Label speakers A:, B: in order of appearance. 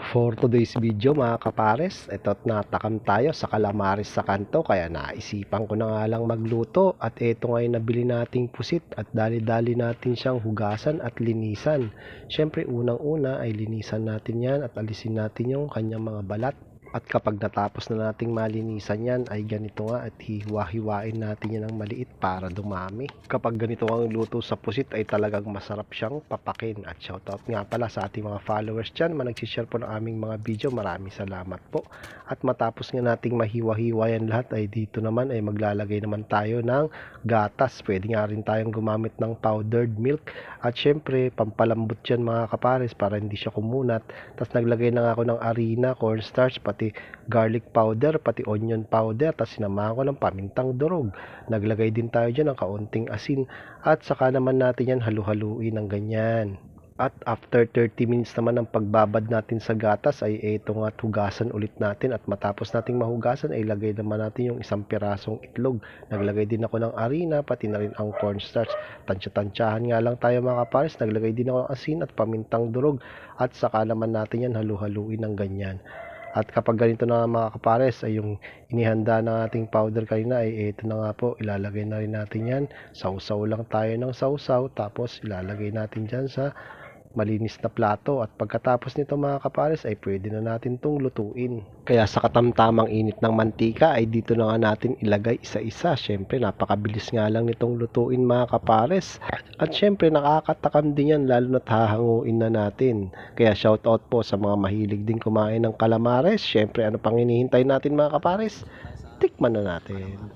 A: For today's video mga kapares, ito't natakam tayo sa calamares sa kanto kaya naisipan ko na nga lang magluto at ito nga yung nabili nating pusit at dali-dali natin siyang hugasan at linisan. Syempre unang-una ay linisan natin yan at alisin natin yung kanyang mga balat. At kapag natapos na nating malinisan yan ay ganito nga at hiwa-hiwain natin yan ng maliit para dumami. Kapag ganito ang luto sa pusit ay talagang masarap siyang papakin. At shoutout nga pala sa ating mga followers dyan, nagsishare po ng aming mga video. Maraming salamat po. At matapos nga nating mahiwa-hiwa yan lahat ay dito naman ay maglalagay naman tayo ng gatas. Pwede nga rin tayong gumamit ng powdered milk. At syempre pampalambot yan mga kapares para hindi siya kumunat. Tapos naglagay na nga ako ng harina, cornstarch, pati garlic powder, pati onion powder, tapos sinamahan ko ng pamintang durog. Naglagay din tayo dyan ng kaunting asin at saka naman natin yan halu-haluin ng ganyan. At after 30 minutes naman ng pagbabad natin sa gatas ay ito nga hugasan ulit natin at matapos nating mahugasan ay lagay naman natin yung isang pirasong itlog. Naglagay din ako ng harina pati na rin ang cornstarch. Tansya-tansyahan nga lang tayo mga kapares. Naglagay din ako ng asin at pamintang durog at saka naman natin yan halu-haluin ng ganyan. At kapag ganito na mga kapares ay yung inihanda ng ating powder kanina ay ito na nga po, ilalagay na rin natin yan. Sausaw lang tayo ng sausaw tapos ilalagay natin dyan sa malinis na plato at pagkatapos nito mga kapares ay pwede na natin itong lutuin. Kaya sa katamtamang init ng mantika ay dito na nga natin ilagay isa-isa. Syempre napakabilis nga lang nitong lutuin mga kapares. At syempre nakakatakam din yan lalo na't hahanguin na natin. Kaya shoutout po sa mga mahilig din kumain ng calamares. Syempre ano pang hinihintay natin mga kapares? Tikman na natin.